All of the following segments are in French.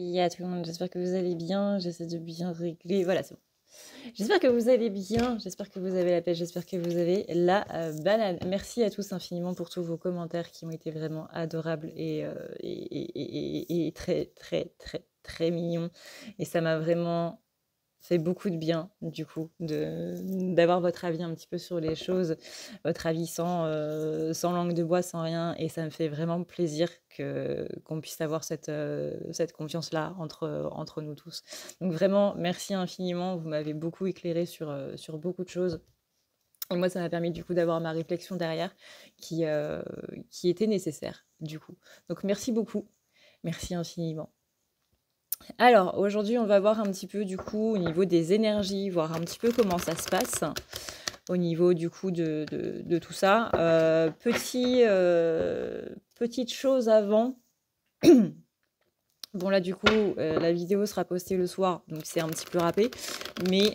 merci à tout le monde. J'espère que vous allez bien. J'essaie de bien régler. Voilà, c'est bon. J'espère que vous allez bien. J'espère que vous avez la pêche. J'espère que vous avez la banane. Merci à tous infiniment pour tous vos commentaires qui ont été vraiment adorables et très, très, très, très mignons. Et ça m'a vraiment fait beaucoup de bien, du coup, d'avoir votre avis un petit peu sur les choses, votre avis sans langue de bois, sans rien. Et ça me fait vraiment plaisir qu'on puisse avoir cette confiance-là entre nous tous. Donc vraiment, merci infiniment. Vous m'avez beaucoup éclairé sur beaucoup de choses. Et moi, ça m'a permis du coup d'avoir ma réflexion derrière qui était nécessaire, du coup. Donc merci beaucoup. Merci infiniment. Alors, aujourd'hui, on va voir un petit peu, du coup, au niveau des énergies, voir un petit peu comment ça se passe, au niveau, du coup, de tout ça. Petite chose avant. Bon, là, du coup, la vidéo sera postée le soir, donc c'est un petit peu râpé. Mais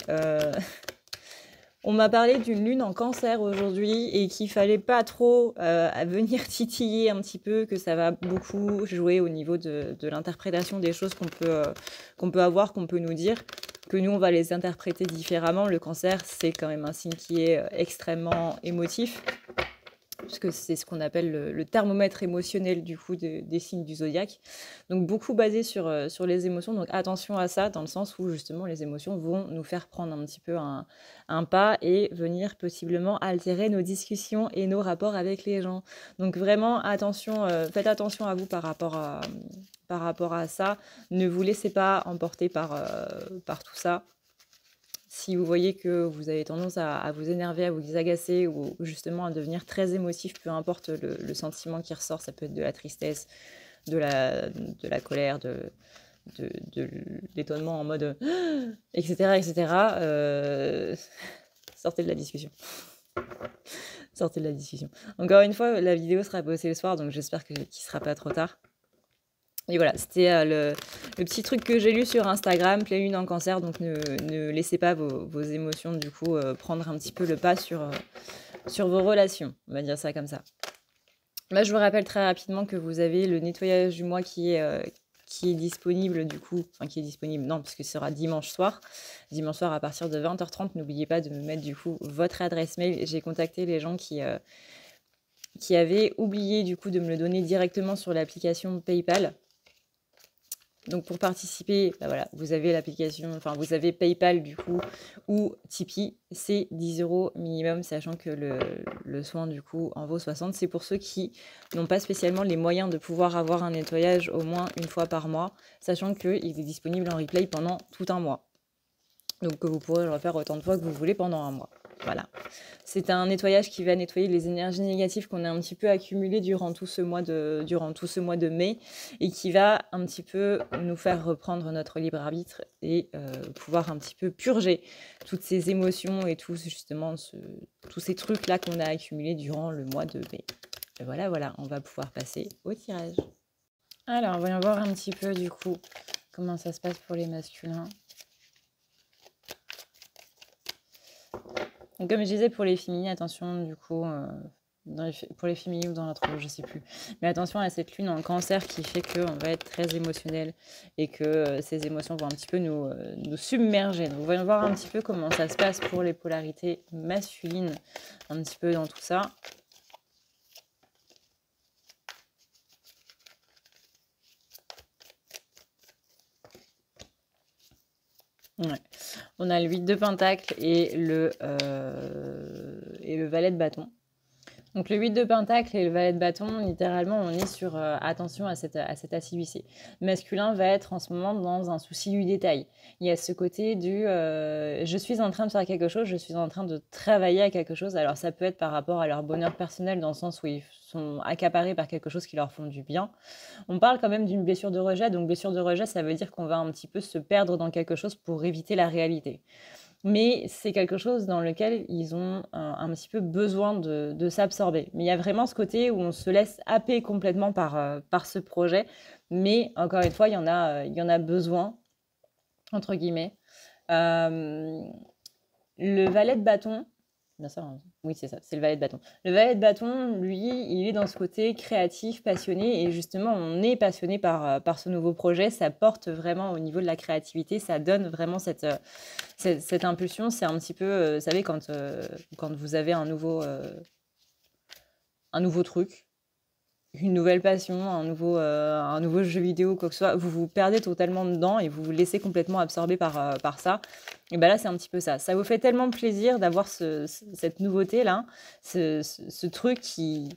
on m'a parlé d'une lune en cancer aujourd'hui et qu'il fallait pas trop venir titiller un petit peu, que ça va beaucoup jouer au niveau de l'interprétation des choses qu'on peut avoir, qu'on peut nous dire, que nous, on va les interpréter différemment. Le cancer, c'est quand même un signe qui est extrêmement émotif, puisque c'est ce qu'on appelle le thermomètre émotionnel du coup des signes du zodiaque. Donc beaucoup basé sur les émotions. Donc attention à ça, dans le sens où justement les émotions vont nous faire prendre un petit peu un pas et venir possiblement altérer nos discussions et nos rapports avec les gens. Donc vraiment attention, faites attention à vous par rapport à ça. Ne vous laissez pas emporter par tout ça. Si vous voyez que vous avez tendance à vous énerver, à vous agacer ou justement à devenir très émotif, peu importe le sentiment qui ressort, ça peut être de la tristesse, de la colère, de l'étonnement en mode etc. etc. Sortez de la discussion. Sortez de la discussion. Encore une fois, la vidéo sera postée le soir, donc j'espère qu'il ne sera pas trop tard. Et voilà, c'était le petit truc que j'ai lu sur Instagram, pleine lune en cancer, donc ne laissez pas vos émotions du coup prendre un petit peu le pas sur vos relations, on va dire ça comme ça. Là, je vous rappelle très rapidement que vous avez le nettoyage du mois qui est disponible du coup, enfin qui est disponible, non, puisque ce sera dimanche soir à partir de 20h30. N'oubliez pas de me mettre du coup votre adresse mail. J'ai contacté les gens qui avaient oublié du coup de me le donner directement sur l'application PayPal. Donc pour participer, bah voilà, vous avez l'application, enfin vous avez PayPal du coup ou Tipeee, c'est 10 € minimum, sachant que le soin du coup en vaut 60. C'est pour ceux qui n'ont pas spécialement les moyens de pouvoir avoir un nettoyage au moins une fois par mois, sachant qu'il est disponible en replay pendant tout un mois. Donc que vous pourrez le refaire autant de fois que vous voulez pendant un mois. Voilà. C'est un nettoyage qui va nettoyer les énergies négatives qu'on a un petit peu accumulées durant tout ce mois de mai et qui va un petit peu nous faire reprendre notre libre arbitre et pouvoir un petit peu purger toutes ces émotions et tous ces trucs-là qu'on a accumulés durant le mois de mai. Et voilà, on va pouvoir passer au tirage. Alors, voyons voir un petit peu du coup comment ça se passe pour les masculins. Donc, comme je disais, pour les féminines, attention du coup, pour les féminines ou dans l'autre, je sais plus. Mais attention à cette lune en cancer qui fait qu'on va être très émotionnel et que ces émotions vont un petit peu nous submerger. Donc, voyons voir un petit peu comment ça se passe pour les polarités masculines, un petit peu dans tout ça. Ouais. On a le 8 de pentacle et le valet de bâton. Donc le 8 de pentacle et le valet de bâton, littéralement, on est sur attention à cette assiduité. Le masculin va être en ce moment dans un souci du détail. Il y a ce côté du je suis en train de faire quelque chose, je suis en train de travailler à quelque chose. Alors ça peut être par rapport à leur bonheur personnel, dans le sens où ils sont accaparés par quelque chose qui leur font du bien. On parle quand même d'une blessure de rejet. Donc blessure de rejet, ça veut dire qu'on va un petit peu se perdre dans quelque chose pour éviter la réalité. Mais c'est quelque chose dans lequel ils ont un petit peu besoin de s'absorber. Mais il y a vraiment ce côté où on se laisse happer complètement par ce projet. Mais encore une fois, il y en a besoin, entre guillemets. Le valet de bâton, bien sûr, Oui, c'est ça, c'est le valet de bâton. Le valet de bâton, lui, il est dans ce côté créatif, passionné, et justement, on est passionné par ce nouveau projet. Ça porte vraiment au niveau de la créativité, ça donne vraiment cette impulsion. C'est un petit peu, vous savez, quand vous avez un nouveau truc, une nouvelle passion, un nouveau jeu vidéo, quoi que ce soit, vous vous perdez totalement dedans et vous vous laissez complètement absorber par ça. Et ben là, c'est un petit peu ça. Ça vous fait tellement plaisir d'avoir cette nouveauté-là, ce truc qui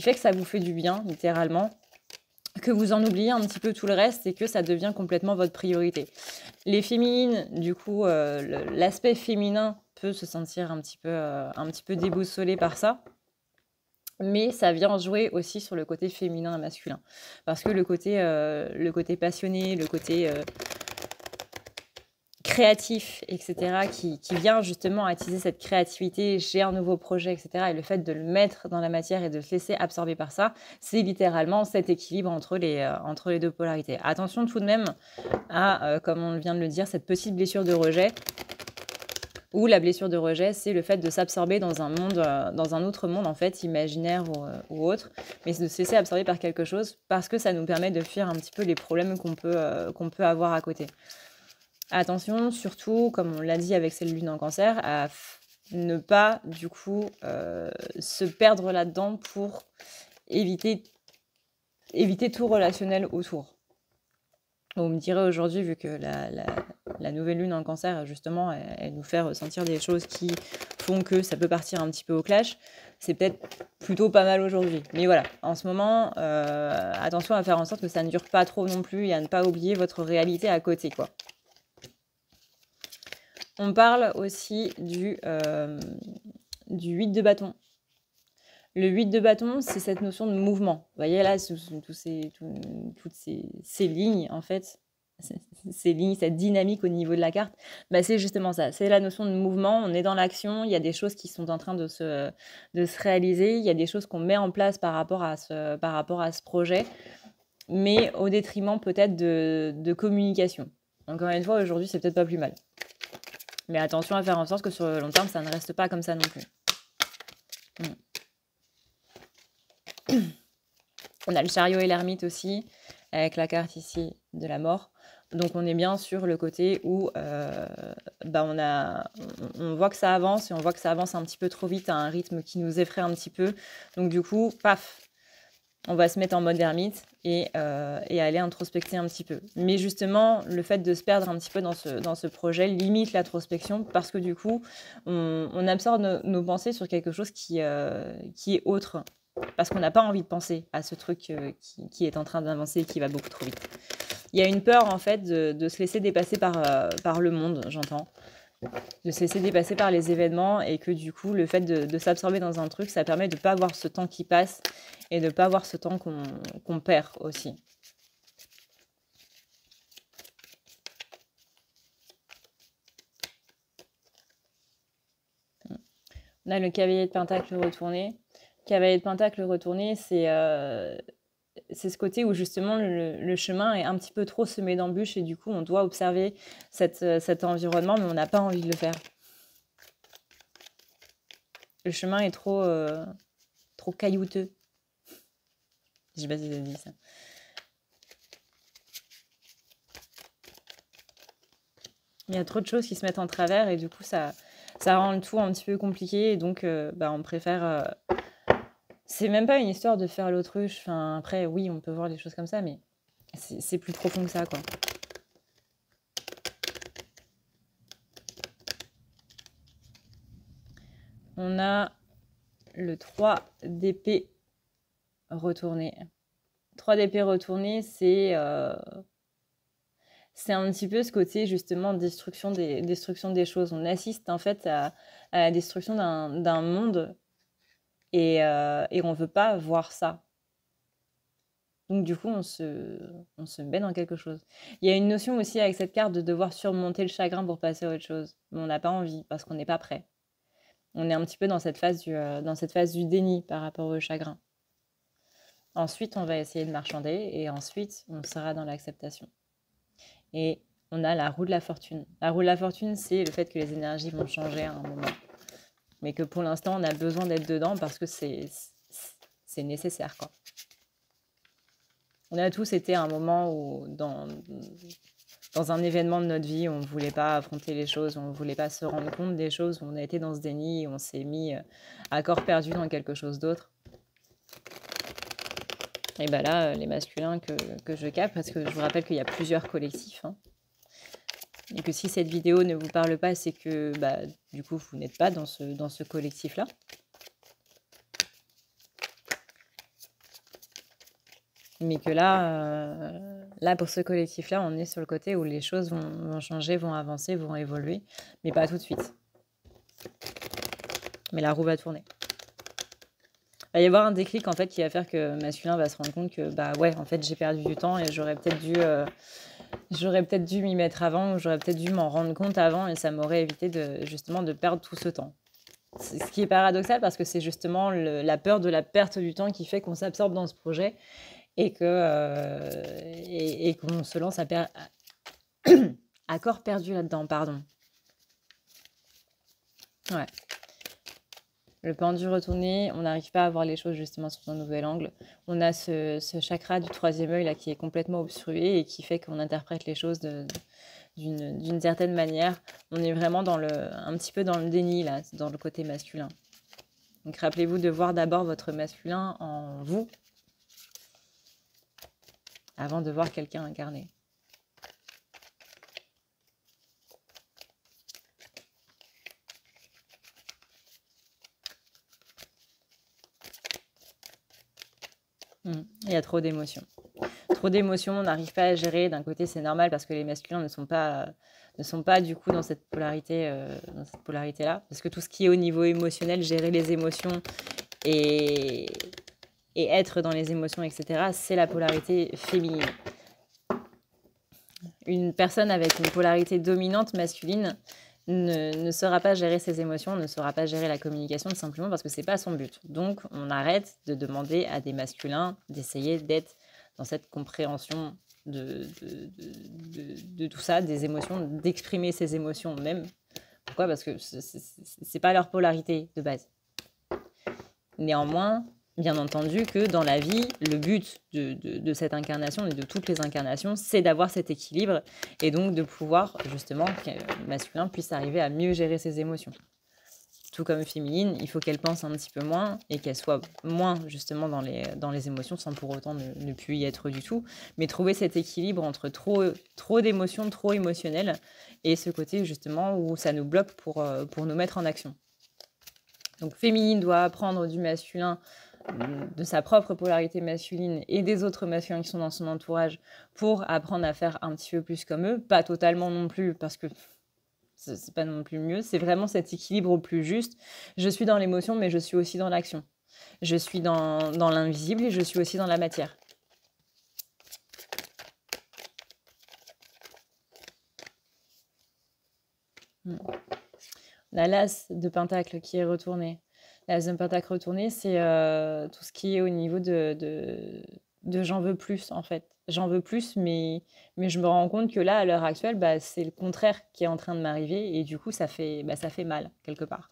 fait que ça vous fait du bien, littéralement, que vous en oubliez un petit peu tout le reste et que ça devient complètement votre priorité. Les féminines, du coup, l'aspect féminin peut se sentir un petit peu déboussolé par ça. Mais ça vient jouer aussi sur le côté féminin et masculin. Parce que le côté passionné, le côté créatif, etc., qui vient justement attiser cette créativité, j'ai un nouveau projet, etc., et le fait de le mettre dans la matière et de se laisser absorber par ça, c'est littéralement cet équilibre entre les deux polarités. Attention tout de même à, comme on vient de le dire, cette petite blessure de rejet, où la blessure de rejet, c'est le fait de s'absorber dans dans un autre monde, en fait, imaginaire ou autre, mais de se laisser absorber par quelque chose parce que ça nous permet de fuir un petit peu les problèmes qu'on peut avoir à côté. Attention, surtout, comme on l'a dit avec cette lune en cancer, à ne pas, du coup, se perdre là-dedans pour éviter tout relationnel autour. Vous me direz aujourd'hui, vu que la nouvelle lune en cancer, justement, elle nous fait ressentir des choses qui font que ça peut partir un petit peu au clash. C'est peut-être plutôt pas mal aujourd'hui. Mais voilà, en ce moment, attention à faire en sorte que ça ne dure pas trop non plus et à ne pas oublier votre réalité à côté, quoi. On parle aussi du 8 de bâton. Le 8 de bâton, c'est cette notion de mouvement. Vous voyez là, toutes ces lignes, en fait, ces lignes, cette dynamique au niveau de la carte, bah, c'est justement ça. C'est la notion de mouvement. On est dans l'action. Il y a des choses qui sont en train de se réaliser. Il y a des choses qu'on met en place par rapport à ce projet, mais au détriment peut-être de communication. Encore une fois, aujourd'hui, c'est peut-être pas plus mal. Mais attention à faire en sorte que sur le long terme, ça ne reste pas comme ça non plus. On a le chariot et l'ermite aussi, avec la carte ici de la mort. Donc on est bien sur le côté où on voit que ça avance et on voit que ça avance un petit peu trop vite à un rythme qui nous effraie un petit peu. Donc du coup, paf, on va se mettre en mode ermite et aller introspecter un petit peu. Mais justement, le fait de se perdre un petit peu dans ce projet limite l'introspection parce que du coup, on absorbe nos pensées sur quelque chose qui est autre. Parce qu'on n'a pas envie de penser à ce truc qui est en train d'avancer et qui va beaucoup trop vite. Il y a une peur, en fait, de se laisser dépasser par le monde, j'entends. De se laisser dépasser par les événements et que du coup, le fait de s'absorber dans un truc, ça permet de ne pas avoir ce temps qui passe et de ne pas avoir ce temps qu'on perd aussi. On a le cavalier de pentacle retourné. Cavalier de pentacle retourné, c'est ce côté où justement le chemin est un petit peu trop semé d'embûches et du coup on doit observer cet environnement mais on n'a pas envie de le faire. Le chemin est trop caillouteux. Je sais pas si ça dit ça. Il y a trop de choses qui se mettent en travers et du coup ça rend le tout un petit peu compliqué et donc on préfère... C'est même pas une histoire de faire l'autruche. Enfin, après, oui, on peut voir les choses comme ça, mais c'est plus profond que ça, quoi. On a le 3 d'épée retourné. 3 d'épée retourné, c'est un petit peu ce côté, justement, destruction des choses. On assiste, en fait, à la destruction d'un monde et on ne veut pas voir ça. Donc du coup, on se met dans quelque chose. Il y a une notion aussi avec cette carte de devoir surmonter le chagrin pour passer à autre chose. Mais on n'a pas envie parce qu'on n'est pas prêt. On est un petit peu dans cette phase du déni par rapport au chagrin. Ensuite, on va essayer de marchander et ensuite, on sera dans l'acceptation. Et on a la roue de la fortune. La roue de la fortune, c'est le fait que les énergies vont changer à un moment. mais que pour l'instant, on a besoin d'être dedans parce que c'est nécessaire, quoi. On a tous été à un moment où, dans un événement de notre vie, on ne voulait pas affronter les choses, on ne voulait pas se rendre compte des choses, où on a été dans ce déni, où on s'est mis à corps perdu dans quelque chose d'autre. Et bien là, les masculins que je capte, parce que je vous rappelle qu'il y a plusieurs collectifs, hein, et que si cette vidéo ne vous parle pas, c'est que du coup, vous n'êtes pas dans ce collectif-là. Mais que là, pour ce collectif-là, on est sur le côté où les choses vont changer, vont avancer, vont évoluer, mais pas tout de suite. Mais la roue va tourner. Il va y avoir un déclic, en fait, qui va faire que masculin va se rendre compte que, ouais, en fait, j'ai perdu du temps et j'aurais peut-être dû m'y mettre avant, ou j'aurais peut-être dû m'en rendre compte avant, et ça m'aurait évité justement de perdre tout ce temps. Ce qui est paradoxal, parce que c'est justement la peur de la perte du temps qui fait qu'on s'absorbe dans ce projet et qu'on se lance à corps perdu là-dedans, pardon. Ouais. Le pendu retourné, on n'arrive pas à voir les choses justement sous un nouvel angle. On a ce chakra du 3e œil là qui est complètement obstrué et qui fait qu'on interprète les choses d'une certaine manière. On est vraiment un petit peu dans le déni là, dans le côté masculin. Donc rappelez-vous de voir d'abord votre masculin en vous avant de voir quelqu'un incarné. Il y a trop d'émotions. Trop d'émotions, on n'arrive pas à gérer. D'un côté, c'est normal parce que les masculins ne sont pas du coup dans cette polarité-là. Parce que tout ce qui est au niveau émotionnel, gérer les émotions et être dans les émotions, etc., c'est la polarité féminine. Une personne avec une polarité dominante masculine ne saura pas gérer ses émotions, ne saura pas gérer la communication, tout simplement parce que c'est pas son but. Donc, on arrête de demander à des masculins d'essayer d'être dans cette compréhension de tout ça, des émotions, d'exprimer ses émotions même. Pourquoi ? Parce que c'est pas leur polarité de base. Néanmoins, bien entendu que dans la vie, le but de cette incarnation et de toutes les incarnations, c'est d'avoir cet équilibre et donc de pouvoir justement que le masculin puisse arriver à mieux gérer ses émotions. Tout comme féminine, il faut qu'elle pense un petit peu moins et qu'elle soit moins justement dans les émotions sans pour autant ne plus y être du tout, mais trouver cet équilibre entre trop d'émotions, trop émotionnelles et ce côté justement où ça nous bloque pour nous mettre en action. Donc féminine doit apprendre du masculin, de sa propre polarité masculine et des autres masculins qui sont dans son entourage pour apprendre à faire un petit peu plus comme eux, pas totalement non plus parce que c'est pas non plus mieux, c'est vraiment cet équilibre au plus juste. Je suis dans l'émotion mais je suis aussi dans l'action. Je suis dans l'invisible et je suis aussi dans la matière. La l'as de pentacle qui est retournée. L'as de pentacle retournée, c'est tout ce qui est au niveau de j'en veux plus, en fait. J'en veux plus, mais je me rends compte que là, à l'heure actuelle, c'est le contraire qui est en train de m'arriver et du coup, ça fait mal, quelque part.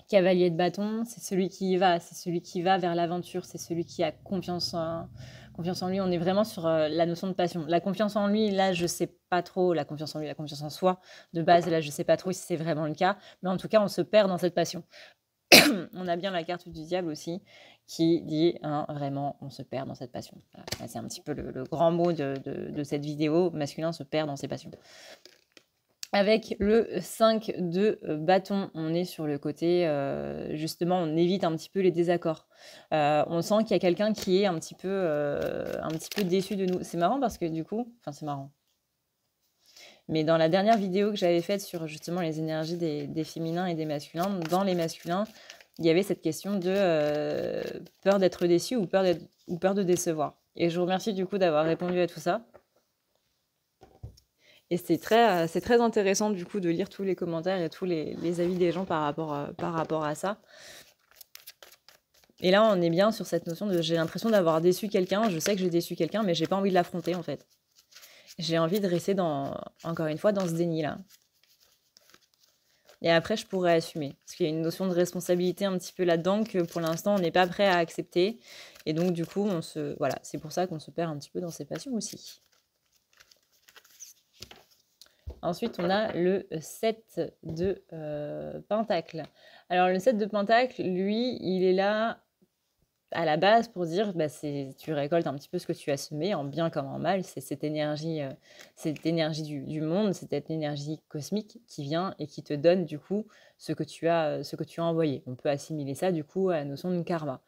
Cavalier de bâton, c'est celui qui y va, c'est celui qui va vers l'aventure, c'est celui qui a confiance en lui. On est vraiment sur la notion de passion. La confiance en lui, là, je sais pas trop. La confiance en lui, la confiance en soi, de base, là, je sais pas trop si c'est vraiment le cas. Mais en tout cas, on se perd dans cette passion. On a bien la carte du diable aussi, qui dit, vraiment, on se perd dans cette passion. Voilà. C'est un petit peu le grand mot de cette vidéo. Masculin se perd dans ses passions. Avec le 5 de bâton, on est sur le côté, justement, on évite un petit peu les désaccords. On sent qu'il y a quelqu'un qui est un petit peu déçu de nous. C'est marrant parce que du coup, enfin c'est marrant. Mais dans la dernière vidéo que j'avais faite sur justement les énergies des féminins et des masculins, dans les masculins, il y avait cette question de peur d'être déçu ou peur de décevoir. Et je vous remercie du coup d'avoir répondu à tout ça. Et c'est très intéressant du coup de lire tous les commentaires et tous les avis des gens par rapport à ça. Et là, on est bien sur cette notion de j'ai l'impression d'avoir déçu quelqu'un, je sais que j'ai déçu quelqu'un, mais j'ai pas envie de l'affronter en fait. J'ai envie de rester encore une fois dans ce déni-là. et après je pourrais assumer. Parce qu'il y a une notion de responsabilité un petit peu là-dedans que pour l'instant on n'est pas prêt à accepter. Et donc du coup, voilà, c'est pour ça qu'on se perd un petit peu dans ses passions aussi. Ensuite, on a le 7 de Pentacle. Alors le 7 de Pentacle, lui, il est là à la base pour dire tu récoltes un petit peu ce que tu as semé, en bien comme en mal. C'est cette énergie du monde, c'est cette énergie cosmique qui vient et qui te donne du coup ce que tu as envoyé. On peut assimiler ça du coup à la notion de karma.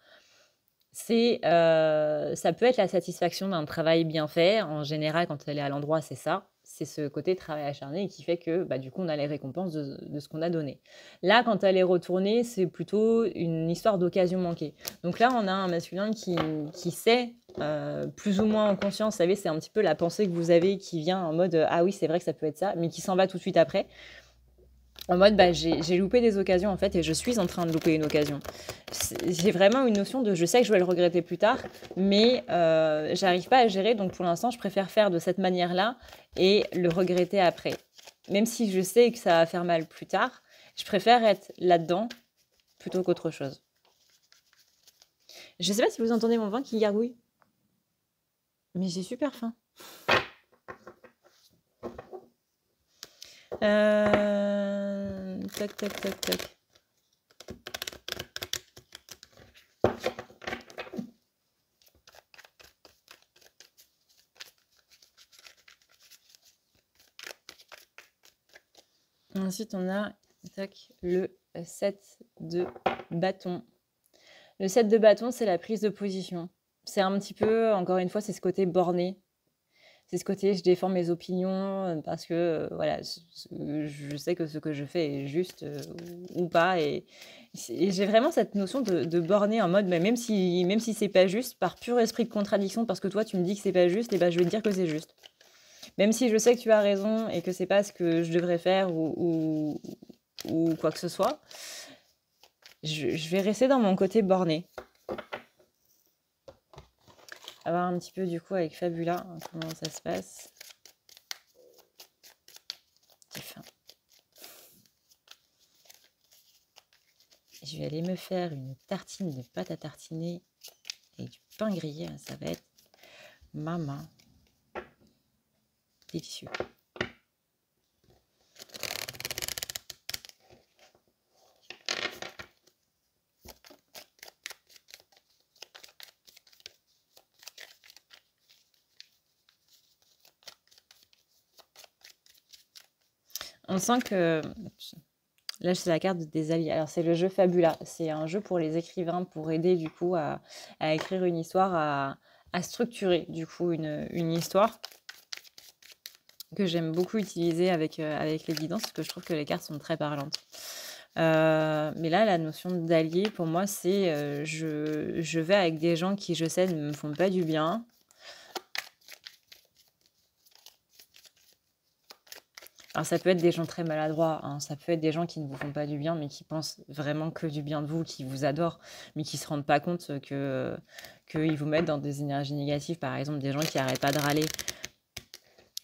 Ça peut être la satisfaction d'un travail bien fait. En général, quand elle est à l'endroit, c'est ça. C'est ce côté travail acharné qui fait que du coup, on a les récompenses de ce qu'on a donné. Là, quand elle est retournée, c'est plutôt une histoire d'occasion manquée. Donc là, on a un masculin qui sait, plus ou moins en conscience, vous savez, c'est un petit peu la pensée que vous avez qui vient en mode ah oui, c'est vrai que ça peut être ça, mais qui s'en va tout de suite après. En mode, j'ai loupé des occasions en fait et je suis en train de louper une occasion. J'ai vraiment une notion de je sais que je vais le regretter plus tard, mais j'arrive pas à gérer, donc pour l'instant je préfère faire de cette manière-là et le regretter après. Même si je sais que ça va faire mal plus tard, je préfère être là-dedans plutôt qu'autre chose. Je sais pas si vous entendez mon vin qui gargouille, mais j'ai super faim. Tac, tac, tac, tac. Ensuite, on a le 7 de bâton. Le 7 de bâton, c'est la prise de position. C'est un petit peu, encore une fois, c'est ce côté borné. C'est ce côté, je défends mes opinions parce que, voilà, je sais que ce que je fais est juste ou pas. Et j'ai vraiment cette notion de borné en mode, même si c'est pas juste, par pur esprit de contradiction, parce que toi, tu me dis que c'est pas juste, et je vais te dire que c'est juste. Même si je sais que tu as raison et que c'est pas ce que je devrais faire ou quoi que ce soit, je vais rester dans mon côté borné. On va voir un petit peu du coup avec Fabula comment ça se passe. J'ai faim. Je vais aller me faire une tartine de pâte à tartiner et du pain grillé. Ça va être maman. Délicieux. On sent que... Là, c'est la carte des alliés. Alors, c'est le jeu Fabula. C'est un jeu pour les écrivains pour aider, du coup, à écrire une histoire, à structurer, du coup, une histoire que j'aime beaucoup utiliser avec les guidances, parce que je trouve que les cartes sont très parlantes. Mais là, la notion d'allié, pour moi, c'est je vais avec des gens qui, je sais, ne me font pas du bien. Alors, ça peut être des gens très maladroits, hein. Ça peut être des gens qui ne vous font pas du bien, mais qui pensent vraiment que du bien de vous, qui vous adorent, mais qui ne se rendent pas compte qu'ils vous mettent dans des énergies négatives. Par exemple, des gens qui n'arrêtent pas de râler.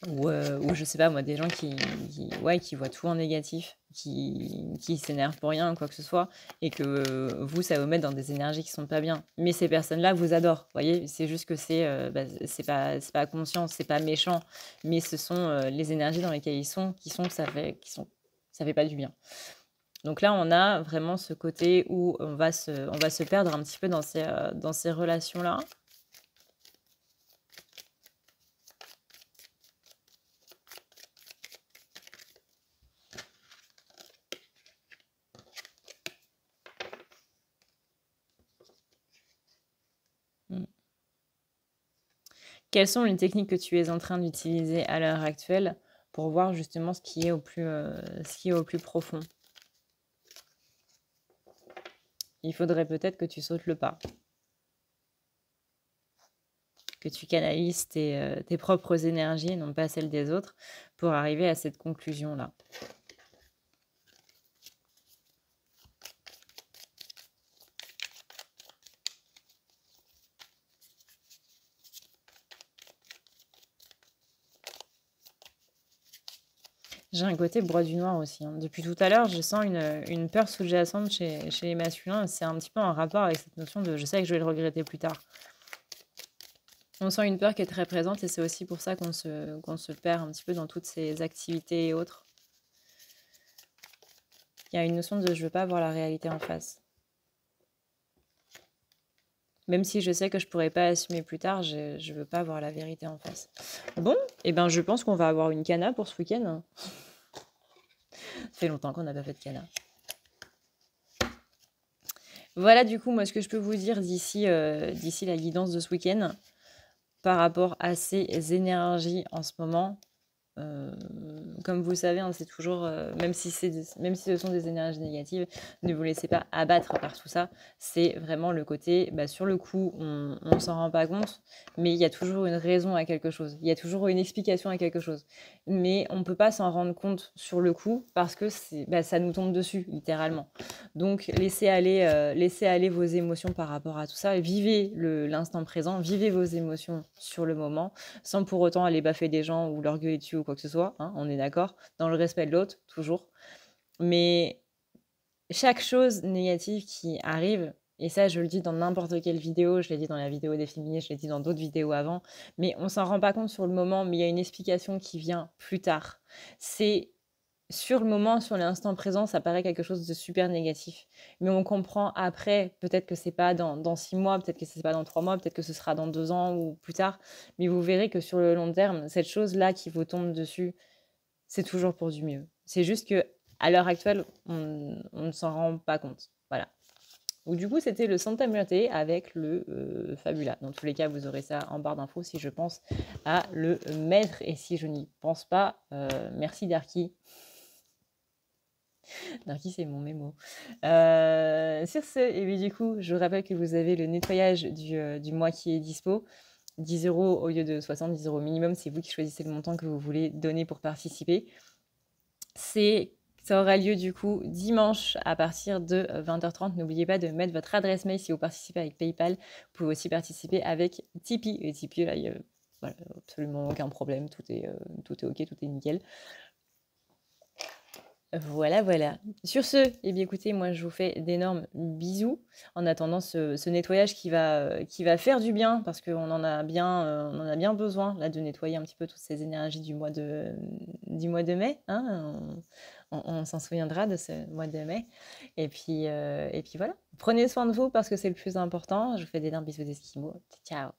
Ou je sais pas moi, des gens qui voient tout en négatif, qui s'énervent pour rien ou quoi que ce soit, et que vous, ça vous met dans des énergies qui sont pas bien. Mais ces personnes-là vous adorent, vous voyez? C'est juste que c'est pas conscient, c'est pas méchant, mais ce sont les énergies dans lesquelles ils sont, ça fait pas du bien. Donc là, on a vraiment ce côté où on va se perdre un petit peu dans ces relations-là. Quelles sont les techniques que tu es en train d'utiliser à l'heure actuelle pour voir justement ce qui est au plus profond? Il faudrait peut-être que tu sautes le pas, que tu canalises tes propres énergies, non pas celles des autres, pour arriver à cette conclusion-là. J'ai un côté broie du noir aussi, hein. Depuis tout à l'heure, je sens une peur sous-jacente chez les masculins. C'est un petit peu en rapport avec cette notion de: «Je sais que je vais le regretter plus tard». On sent une peur qui est très présente et c'est aussi pour ça qu'on se perd un petit peu dans toutes ces activités et autres. Il y a une notion de: «Je veux pas voir la réalité en face». Même si je sais que je pourrais pas assumer plus tard, je veux pas voir la vérité en face. Bon, et ben, je pense qu'on va avoir une cana pour ce week-end. Ça fait longtemps qu'on n'a pas fait de cana. Voilà, du coup, moi, ce que je peux vous dire d'ici la guidance de ce week-end par rapport à ces énergies en ce moment. Comme vous le savez, hein, c'est toujours, même si ce sont des énergies négatives, ne vous laissez pas abattre par tout ça. C'est vraiment le côté, sur le coup, on s'en rend pas compte, mais il y a toujours une raison à quelque chose. Il y a toujours une explication à quelque chose. Mais on peut pas s'en rendre compte sur le coup parce que ça nous tombe dessus, littéralement. Donc laissez aller vos émotions par rapport à tout ça. Vivez l'instant présent, vivez vos émotions sur le moment, sans pour autant aller baffer des gens ou leur gueuler dessus ou quoi que ce soit, hein, on est d'accord, dans le respect de l'autre, toujours. Mais chaque chose négative qui arrive, et ça je le dis dans n'importe quelle vidéo, je l'ai dit dans la vidéo des féministes, je l'ai dit dans d'autres vidéos avant, mais on s'en rend pas compte sur le moment, mais il y a une explication qui vient plus tard. C'est sur le moment, sur l'instant présent, ça paraît quelque chose de super négatif. Mais on comprend après, peut-être que c'est pas dans 6 mois, peut-être que c'est pas dans 3 mois, peut-être que ce sera dans 2 ans ou plus tard. Mais vous verrez que sur le long terme, cette chose-là qui vous tombe dessus, c'est toujours pour du mieux. C'est juste que à l'heure actuelle, on ne s'en rend pas compte. Voilà. Donc du coup, c'était le Santa Muerte avec le Fabula. Dans tous les cas, vous aurez ça en barre d'infos si je pense à le mettre. Et si je n'y pense pas, merci Darky. Darky, c'est mon mémo. Sur ce, et bien du coup, je vous rappelle que vous avez le nettoyage du mois qui est dispo. 10 € au lieu de 60, 10 € minimum. C'est vous qui choisissez le montant que vous voulez donner pour participer. Ça aura lieu du coup dimanche à partir de 20h30. N'oubliez pas de mettre votre adresse mail si vous participez avec PayPal. Vous pouvez aussi participer avec Tipeee. Et Tipeee, là, il n'y a absolument aucun problème. Tout est OK, tout est nickel. Voilà, voilà. Sur ce, eh bien écoutez, moi je vous fais d'énormes bisous en attendant ce nettoyage qui va faire du bien parce qu'on en a bien besoin là de nettoyer un petit peu toutes ces énergies du mois de mai, hein. On s'en souviendra de ce mois de mai. Et puis voilà. Prenez soin de vous parce que c'est le plus important. Je vous fais d'énormes bisous d'esquimaux. Ciao.